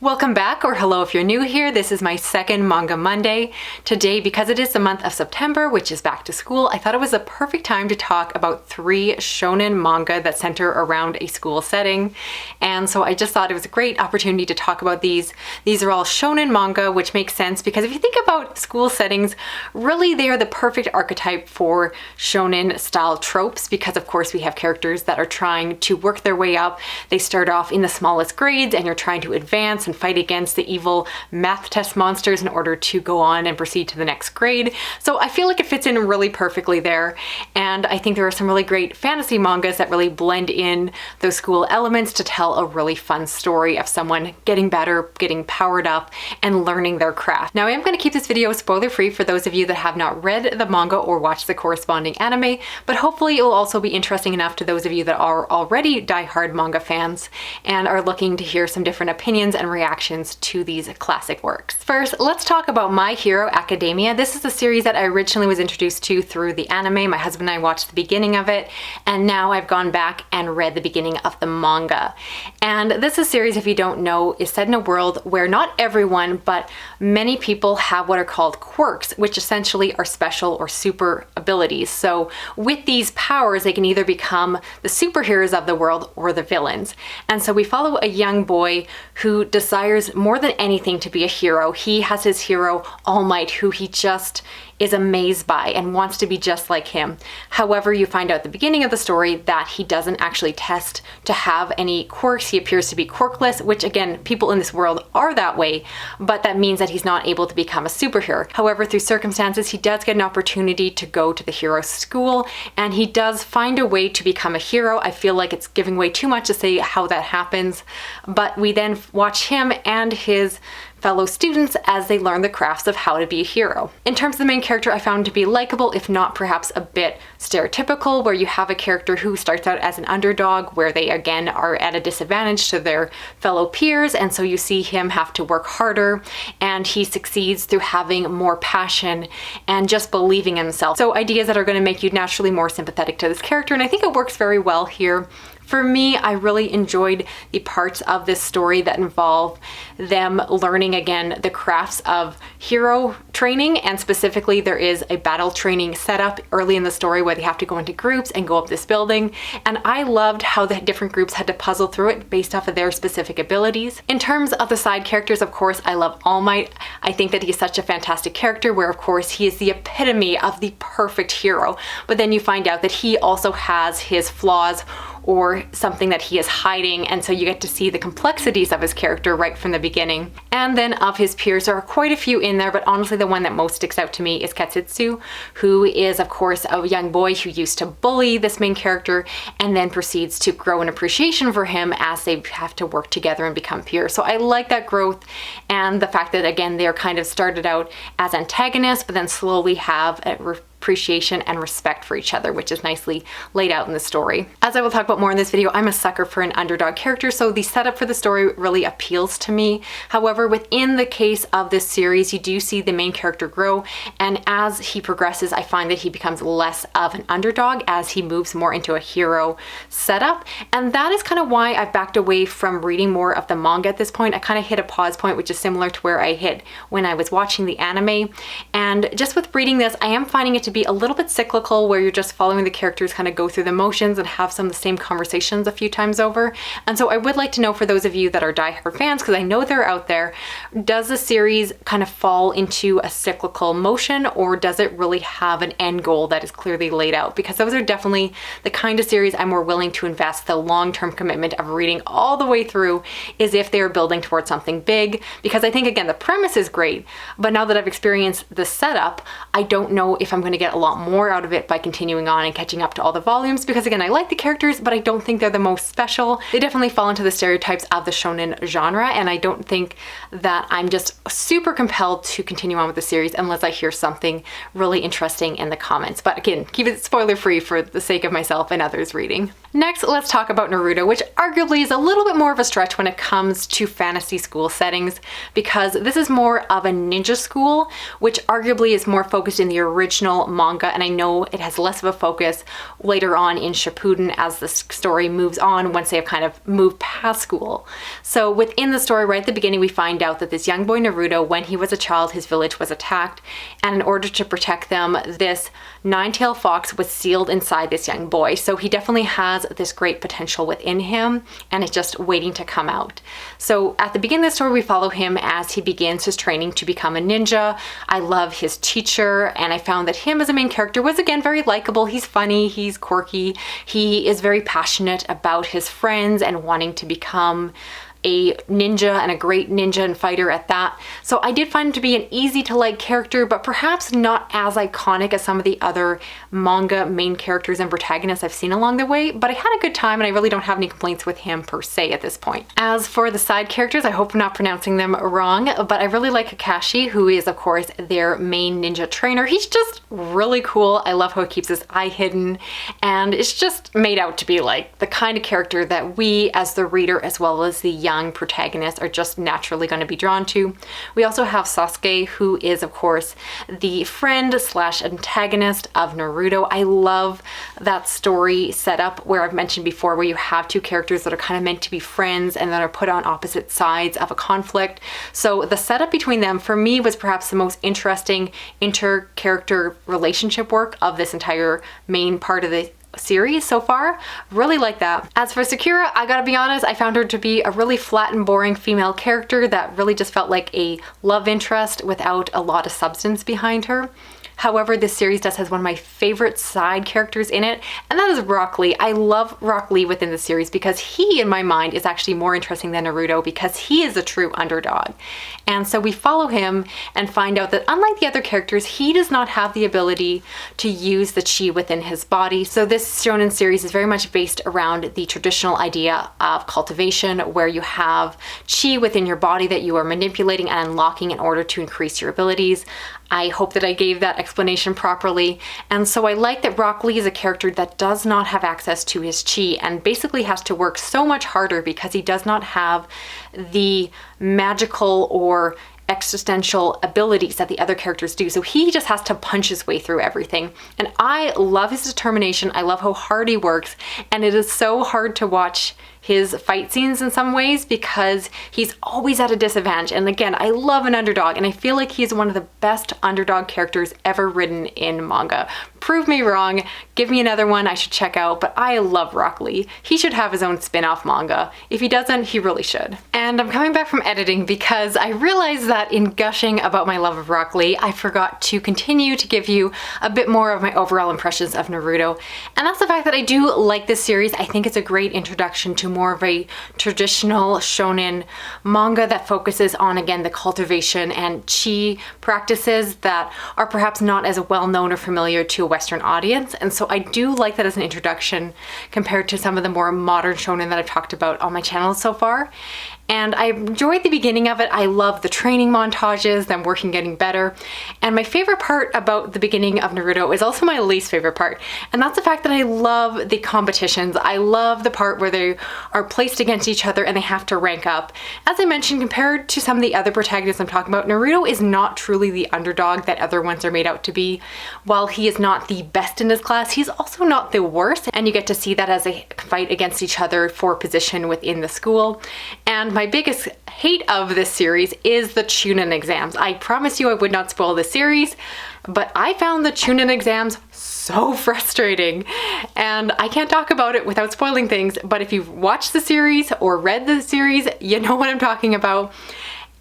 Welcome back, or hello if you're new here. This is my second Manga Monday. Today, because it is the month of September, which is back to school, I thought it was a perfect time to talk about 3 shonen manga that center around a school setting. And so I just thought it was a great opportunity to talk about these. These are all shonen manga, which makes sense because if you think about school settings, really they are the perfect archetype for shonen style tropes because of course we have characters that are trying to work their way up. They start off in the smallest grades and you're trying to advance and fight against the evil math test monsters in order to go on and proceed to the next grade. So I feel like it fits in really perfectly there. And I think there are some really great fantasy mangas that really blend in those school elements to tell a really fun story of someone getting better, getting powered up, and learning their craft. Now I am going to keep this video spoiler free for those of you that have not read the manga or watched the corresponding anime, but hopefully it will also be interesting enough to those of you that are already die-hard manga fans and are looking to hear some different opinions and reactions to these classic works. First, let's talk about My Hero Academia. This is a series that I originally was introduced to through the anime. My husband and I watched the beginning of it, and now I've gone back and read the beginning of the manga. And this is a series, if you don't know, is set in a world where not everyone, but many people have what are called quirks, which essentially are special or super abilities. So with these powers, they can either become the superheroes of the world or the villains. And so we follow a young boy who desires more than anything to be a hero. He has his hero, All Might, who he just is amazed by and wants to be just like him. However, you find out at the beginning of the story that he doesn't actually test to have any quirks. He appears to be quirkless, which again, people in this world are that way, but that means that he's not able to become a superhero. However, through circumstances, he does get an opportunity to go to the hero school, and he does find a way to become a hero. I feel like it's giving way too much to say how that happens, but we then watch him and his fellow students as they learn the crafts of how to be a hero. In terms of the main character, I found to be likable, if not perhaps a bit stereotypical, where you have a character who starts out as an underdog, where they again are at a disadvantage to their fellow peers, and so you see him have to work harder, and he succeeds through having more passion and just believing in himself. So ideas that are going to make you naturally more sympathetic to this character, and I think it works very well here. For me, I really enjoyed the parts of this story that involve them learning again the crafts of hero training, and specifically there is a battle training setup early in the story where they have to go into groups and go up this building, and I loved how the different groups had to puzzle through it based off of their specific abilities. In terms of the side characters, of course, I love All Might. I think that he's such a fantastic character where of course he is the epitome of the perfect hero, but then you find out that he also has his flaws or something that he is hiding, and so you get to see the complexities of his character right from the beginning. And then of his peers, there are quite a few in there, but honestly the one that most sticks out to me is Katsusu, who is of course a young boy who used to bully this main character and then proceeds to grow an appreciation for him as they have to work together and become peers. So I like that growth and the fact that again they're kind of started out as antagonists but then slowly have a appreciation and respect for each other, which is nicely laid out in the story. As I will talk about more in this video, I'm a sucker for an underdog character, so the setup for the story really appeals to me. However, within the case of this series, you do see the main character grow, and as he progresses, I find that he becomes less of an underdog as he moves more into a hero setup, and that is kind of why I've backed away from reading more of the manga at this point. I kind of hit a pause point, which is similar to where I hit when I was watching the anime, and just with reading this, I am finding it to be a little bit cyclical where you're just following the characters kind of go through the motions and have some of the same conversations a few times over. And so I would like to know for those of you that are diehard fans, because I know they're out there, does the series kind of fall into a cyclical motion, or does it really have an end goal that is clearly laid out? Because those are definitely the kind of series I'm more willing to invest the long-term commitment of reading all the way through, is if they're building towards something big. Because I think again the premise is great, but now that I've experienced the setup, I don't know if I'm going to get a lot more out of it by continuing on and catching up to all the volumes, because again I like the characters but I don't think they're the most special. They definitely fall into the stereotypes of the shonen genre, and I don't think that I'm just super compelled to continue on with the series unless I hear something really interesting in the comments. But again, keep it spoiler free for the sake of myself and others reading. Next, let's talk about Naruto, which arguably is a little bit more of a stretch when it comes to fantasy school settings, because this is more of a ninja school, which arguably is more focused in the original manga, and I know it has less of a focus later on in Shippuden as the story moves on once they have kind of moved past school. So within the story, right at the beginning, we find out that this young boy Naruto, when he was a child, his village was attacked, and in order to protect them, this nine-tailed fox was sealed inside this young boy. So he definitely has this great potential within him, and it's just waiting to come out. So at the beginning of the story, we follow him as he begins his training to become a ninja. I love his teacher, and I found that him as a main character was again very likable. He's funny, he's quirky, he is very passionate about his friends and wanting to become a ninja, and a great ninja and fighter at that. So I did find him to be an easy to like character, but perhaps not as iconic as some of the other manga main characters and protagonists I've seen along the way, but I had a good time and I really don't have any complaints with him per se at this point. As for the side characters, I hope I'm not pronouncing them wrong, but I really like Kakashi, who is of course their main ninja trainer. He's just really cool. I love how he keeps his eye hidden, and it's just made out to be like the kind of character that we as the reader as well as the young protagonists are just naturally going to be drawn to. We also have Sasuke, who is of course the friend slash antagonist of Naruto. I love that story setup where I've mentioned before, where you have two characters that are kind of meant to be friends and that are put on opposite sides of a conflict. So the setup between them for me was perhaps the most interesting inter-character relationship work of this entire main part of the series so far. Really like that. As for Sakura, I gotta be honest, I found her to be a really flat and boring female character that really just felt like a love interest without a lot of substance behind her. However, this series does has one of my favorite side characters in it, and that is Rock Lee. I love Rock Lee within the series because he, in my mind, is actually more interesting than Naruto because he is a true underdog. And so we follow him and find out that unlike the other characters, he does not have the ability to use the chi within his body. So this shonen series is very much based around the traditional idea of cultivation, where you have chi within your body that you are manipulating and unlocking in order to increase your abilities. I hope that I gave that explanation properly. And so I like that Rock Lee is a character that does not have access to his chi and basically has to work so much harder because he does not have the magical or existential abilities that the other characters do. So he just has to punch his way through everything. And I love his determination. I love how hard he works. And it is so hard to watch his fight scenes in some ways because he's always at a disadvantage. And again, I love an underdog, and I feel like he's one of the best underdog characters ever written in manga. Prove me wrong, give me another one I should check out, but I love Rock Lee. He should have his own spin-off manga. If he doesn't, he really should. And I'm coming back from editing because I realized that in gushing about my love of Rock Lee, I forgot to continue to give you a bit more of my overall impressions of Naruto. And that's the fact that I do like this series. I think it's a great introduction to more of a traditional shonen manga that focuses on, again, the cultivation and chi practices that are perhaps not as well known or familiar to a Western audience. And so I do like that as an introduction compared to some of the more modern shonen that I've talked about on my channel so far. And I enjoyed the beginning of it. I love the training montages, them working getting better. And my favorite part about the beginning of Naruto is also my least favorite part. And that's the fact that I love the competitions. I love the part where they are placed against each other and they have to rank up. As I mentioned, compared to some of the other protagonists I'm talking about, Naruto is not truly the underdog that other ones are made out to be. While he is not the best in his class, he's also not the worst. And you get to see that as they fight against each other for position within the school. And my biggest hate of this series is the Chunin exams. I promise you I would not spoil the series, but I found the Chunin exams so frustrating. And I can't talk about it without spoiling things, but if you've watched the series or read the series, you know what I'm talking about.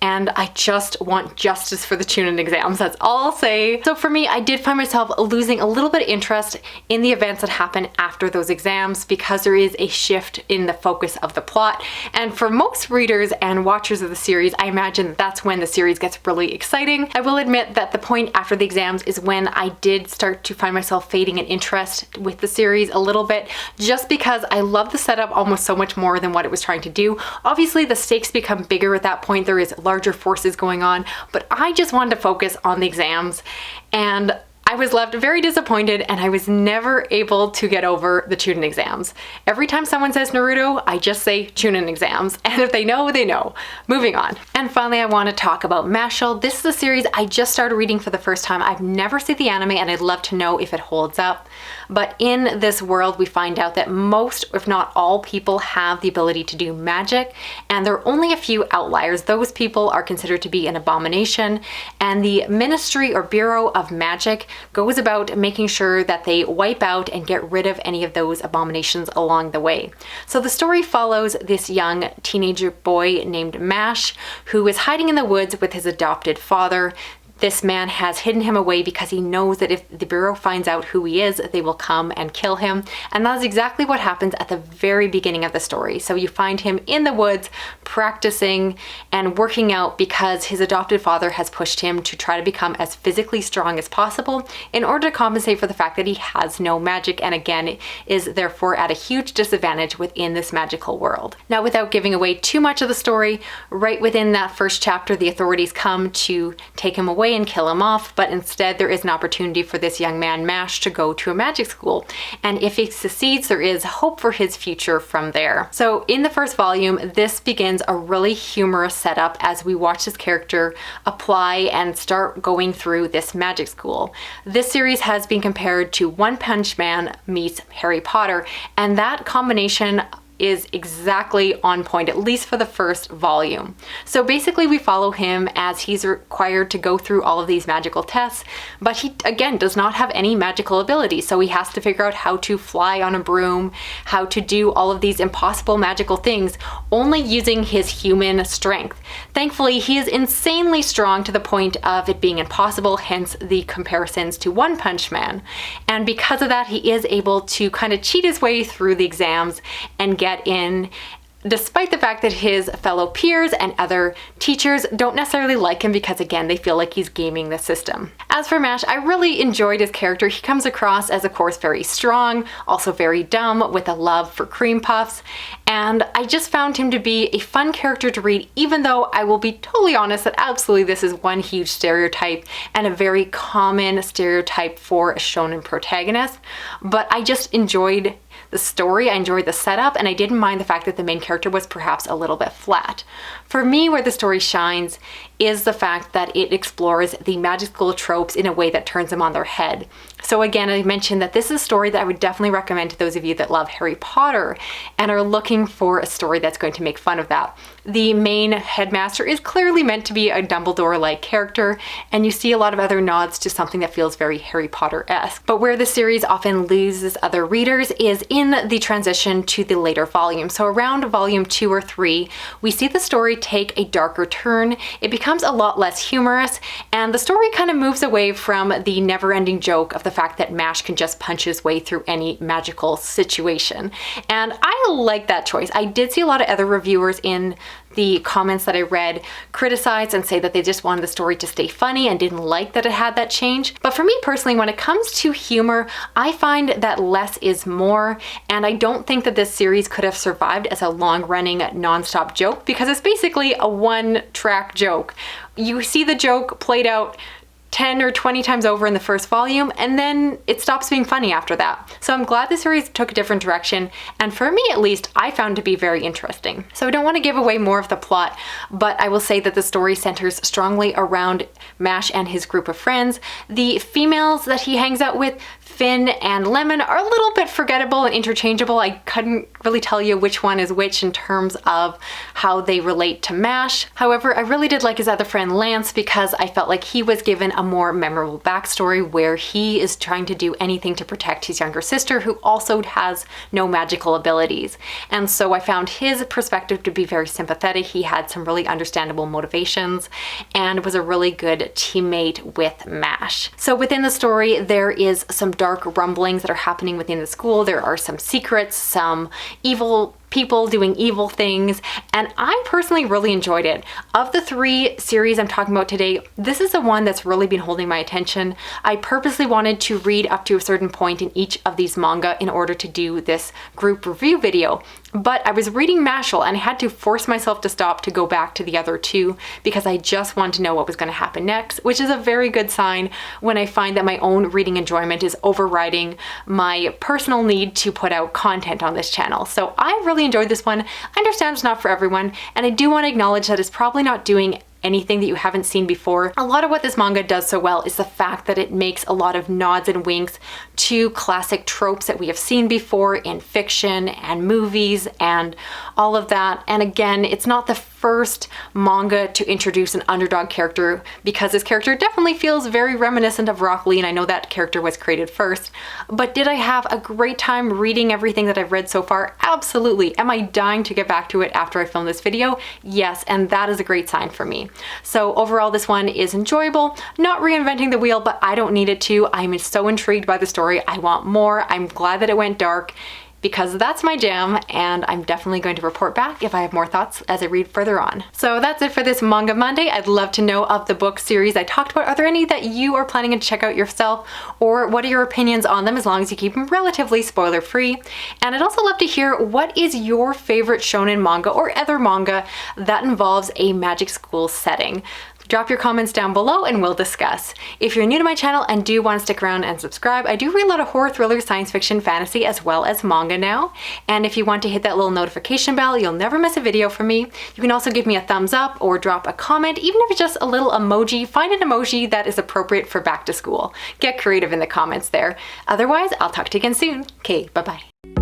And I just want justice for the Chunin exams. That's all I'll say. So for me, I did find myself losing a little bit of interest in the events that happen after those exams because there is a shift in the focus of the plot. And for most readers and watchers of the series, I imagine that's when the series gets really exciting. I will admit that the point after the exams is when I did start to find myself fading in interest with the series a little bit, just because I love the setup almost so much more than what it was trying to do. Obviously, the stakes become bigger at that point. There is larger forces going on, but I just wanted to focus on the exams, and I was left very disappointed, and I was never able to get over the Chunin exams. Every time someone says Naruto, I just say Chunin exams, and if they know, they know. Moving on. And finally, I want to talk about Mashle. This is a series I just started reading for the first time. I've never seen the anime, and I'd love to know if it holds up. But in this world, we find out that most, if not all, people have the ability to do magic, and there are only a few outliers. Those people are considered to be an abomination, and the Ministry or Bureau of Magic goes about making sure that they wipe out and get rid of any of those abominations along the way. So the story follows this young teenager boy named Mash, who is hiding in the woods with his adopted father. This man has hidden him away because he knows that if the Bureau finds out who he is, they will come and kill him. And that's exactly what happens at the very beginning of the story. So you find him in the woods practicing and working out because his adopted father has pushed him to try to become as physically strong as possible in order to compensate for the fact that he has no magic, and again is therefore at a huge disadvantage within this magical world. Now, without giving away too much of the story, right within that first chapter, the authorities come to take him away and kill him off, but instead there is an opportunity for this young man Mash to go to a magic school, and if he succeeds, there is hope for his future from there. So in the first volume, this begins a really humorous setup as we watch this character apply and start going through this magic school. This series has been compared to One Punch Man meets Harry Potter, and that combination is exactly on point, at least for the first volume. So basically we follow him as he's required to go through all of these magical tests, but he again does not have any magical ability, so he has to figure out how to fly on a broom, how to do all of these impossible magical things, only using his human strength. Thankfully, he is insanely strong to the point of it being impossible, hence the comparisons to One Punch Man. And because of that, he is able to kind of cheat his way through the exams and get in, despite the fact that his fellow peers and other teachers don't necessarily like him because, again, they feel like he's gaming the system. As for Mash, I really enjoyed his character. He comes across as, of course, very strong, also very dumb, with a love for cream puffs, and I just found him to be a fun character to read, even though I will be totally honest that absolutely this is one huge stereotype and a very common stereotype for a shonen protagonist, but I just enjoyed the story, I enjoyed the setup, and I didn't mind the fact that the main character was perhaps a little bit flat. For me, where the story shines is the fact that it explores the magic school tropes in a way that turns them on their head. So again, I mentioned that this is a story that I would definitely recommend to those of you that love Harry Potter and are looking for a story that's going to make fun of that. The main headmaster is clearly meant to be a Dumbledore-like character, and you see a lot of other nods to something that feels very Harry Potter-esque. But where the series often loses other readers is in the transition to the later volumes. So around volume 2 or 3, we see the story take a darker turn. It becomes a lot less humorous, and the story kind of moves away from the never-ending joke of the fact that Mash can just punch his way through any magical situation. And I like that choice. I did see a lot of other reviewers in the comments that I read criticize and say that they just wanted the story to stay funny and didn't like that it had that change. But for me personally, when it comes to humor, I find that less is more, and I don't think that this series could have survived as a long-running non-stop joke because it's basically a one-track joke. You see the joke played out 10 or 20 times over in the first volume, and then it stops being funny after that. So I'm glad the series took a different direction, and for me at least, I found it to be very interesting. So I don't want to give away more of the plot, but I will say that the story centers strongly around Mash and his group of friends. The females that he hangs out with, Finn and Lemon, are a little bit forgettable and interchangeable. I couldn't really tell you which one is which in terms of how they relate to Mash. However, I really did like his other friend Lance because I felt like he was given a more memorable backstory where he is trying to do anything to protect his younger sister, who also has no magical abilities. And so I found his perspective to be very sympathetic. He had some really understandable motivations and was a really good teammate with Mash. So within the story, there is some dark rumblings that are happening within the school. There are some secrets, some evil people doing evil things, and I personally really enjoyed it. Of the 3 series I'm talking about today, this is the one that's really been holding my attention. I purposely wanted to read up to a certain point in each of these manga in order to do this group review video. But I was reading Mashle and I had to force myself to stop to go back to the other 2 because I just wanted to know what was going to happen next, which is a very good sign when I find that my own reading enjoyment is overriding my personal need to put out content on this channel. So I really enjoyed this one. I understand it's not for everyone, and I do want to acknowledge that it's probably not doing anything that you haven't seen before. A lot of what this manga does so well is the fact that it makes a lot of nods and winks to classic tropes that we have seen before in fiction and movies and all of that. And again, it's not the first manga to introduce an underdog character, because this character definitely feels very reminiscent of Rock Lee, and I know that character was created first. But did I have a great time reading everything that I've read so far? Absolutely. Am I dying to get back to it after I film this video? Yes, and that is a great sign for me. So overall, this one is enjoyable, not reinventing the wheel, but I don't need it to. I'm so intrigued by the story. I want more. I'm glad that it went dark, because that's my jam, and I'm definitely going to report back if I have more thoughts as I read further on. So that's it for this Manga Monday. I'd love to know of the book series I talked about. Are there any that you are planning to check out yourself, or what are your opinions on them, as long as you keep them relatively spoiler free? And I'd also love to hear, what is your favorite shonen manga or other manga that involves a magic school setting? Drop your comments down below and we'll discuss. If you're new to my channel and do want to stick around and subscribe, I do read a lot of horror, thriller, science fiction, fantasy, as well as manga now. And if you want to hit that little notification bell, you'll never miss a video from me. You can also give me a thumbs up or drop a comment, even if it's just a little emoji. Find an emoji that is appropriate for back to school. Get creative in the comments there. Otherwise, I'll talk to you again soon. Okay, bye-bye.